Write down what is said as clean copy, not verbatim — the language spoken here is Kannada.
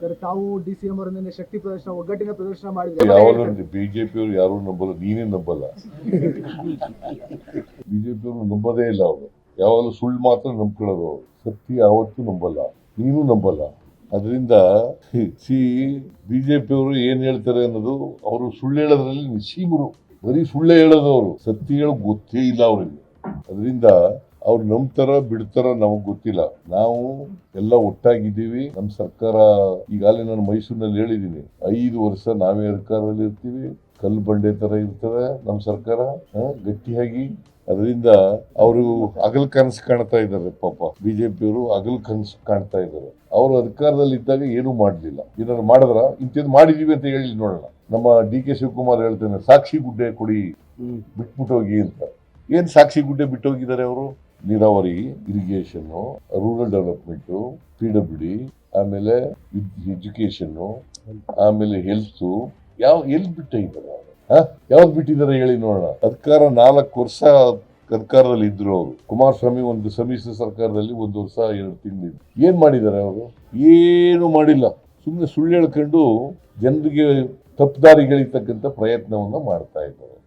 ಸರ್ ತಾವು ಡಿ.ಸಿ.ಎಂ ಅವರನ್ನೇ ಶಕ್ತಿ ಪ್ರದರ್ಶನ ಒಗ್ಗಟ್ಟಿನ ಪ್ರದರ್ಶನ ಮಾಡಿದ್ರೆ ಯಾವಲ್ಲ ಬಿಜೆಪಿಯವರು ಯಾರು ನಂಬಲ್ಲ, ನೀನೇ ನಂಬಲ್ಲ. ಬಿಜೆಪಿಯವರು ನಂಬೋದೇ ಇಲ್ಲ. ಅವರು ಯಾವಾಗಲೂ ಸುಳ್ಳು ಮಾತ್ರ ನಂಬ್ಕೊಳ್ಳೋದು. ಅವರು ಸತ್ಯ ಯಾವತ್ತೂ ನಂಬಲ್ಲ, ನೀನು ನಂಬಲ್ಲ. ಅದರಿಂದ ಬಿಜೆಪಿಯವರು ಏನ್ ಹೇಳ್ತಾರೆ ಅನ್ನೋದು, ಅವರು ಸುಳ್ಳು ಹೇಳೋದ್ರಲ್ಲಿ ನಿಸೀಮರು. ಬರೀ ಸುಳ್ಳೇ ಹೇಳೋದು. ಅವರು ಸತ್ಯ ಹೇಳೋ ಗೊತ್ತೇ ಇಲ್ಲ ಅವರಿಗೆ. ಅದರಿಂದ ಅವ್ರು ನಂಬ್ತಾರ ಬಿಡ್ತಾರ ನಮಗ್ ಗೊತ್ತಿಲ್ಲ. ನಾವು ಎಲ್ಲ ಒಟ್ಟಾಗಿದ್ದೀವಿ. ನಮ್ಮ ಸರ್ಕಾರ ಈಗಾಗಲೇ ನಾನು ಮೈಸೂರಿನಲ್ಲಿ ಹೇಳಿದ್ದೀನಿ, 5 ವರ್ಷ ನಾವೇ ಅಧಿಕಾರದಲ್ಲಿ ಇರ್ತೀವಿ. ಕಲ್ಲು ಬಂಡೆ ತರ ಇರ್ತದೆ ನಮ್ಮ ಸರ್ಕಾರ, ಗಟ್ಟಿಯಾಗಿ. ಅದರಿಂದ ಅವರು ಹಗಲ್ ಕನಸು ಕಾಣ್ತಾ ಇದ್ದಾರೆ. ಪಾಪ ಬಿಜೆಪಿಯವರು ಹಗಲ್ ಕನಸು ಕಾಣ್ತಾ ಇದ್ದಾರೆ. ಅವರು ಅಧಿಕಾರದಲ್ಲಿ ಇದ್ದಾಗ ಏನು ಮಾಡ್ಲಿಲ್ಲ. ಏನಾದ್ರು ಮಾಡಿದ್ರ ಇಂಥದ್ದು ಮಾಡಿದೀವಿ ಅಂತ ಹೇಳಿ ನೋಡೋಣ. ನಮ್ಮ ಡಿ.ಕೆ. ಶಿವಕುಮಾರ್ ಹೇಳ್ತೇನೆ, ಸಾಕ್ಷಿ ಗುಡ್ಡೆ ಕೊಡಿ, ಬಿಟ್ಬಿಟ್ಟು ಹೋಗಿ ಅಂತ. ಏನ್ ಸಾಕ್ಷಿ ಗುಡ್ಡೆ ಬಿಟ್ಟು ಹೋಗಿದ್ದಾರೆ ಅವರು? ನೀರಾವರಿ, ಇರಿಗೇಷನ್, ರೂರಲ್ ಡೆವಲಪ್ಮೆಂಟ್, PWD, ಆಮೇಲೆ ಎಜುಕೇಶನ್, ಆಮೇಲೆ ಹೆಲ್ತ್, ಎಲ್ಲಿ ಬಿಟ್ಟಿದ್ದಾರೆ? ಯಾವ್ದು ಬಿಟ್ಟಿದ್ದಾರೆ ಹೇಳಿ ನೋಡೋಣ. ಅಧಿಕಾರ 4 ವರ್ಷ ಅಧಿಕಾರದಲ್ಲಿ ಇದ್ರು ಅವರು. ಕುಮಾರಸ್ವಾಮಿ ಒಂದು ಸಮ್ಮಿಶ್ರ ಸರ್ಕಾರದಲ್ಲಿ 1 ವರ್ಷ 2 ತಿಂಗಳು ಏನ್ ಮಾಡಿದ್ದಾರೆ ಅವರು? ಏನು ಮಾಡಿಲ್ಲ. ಸುಮ್ಮನೆ ಸುಳ್ಳು ಹೇಳ್ಕೊಂಡು ಜನರಿಗೆ ತಪ್ಪುದಾರಿಗಳಿರ್ತಕ್ಕಂಥ ಪ್ರಯತ್ನವನ್ನ ಮಾಡ್ತಾ ಇದ್ದಾರೆ.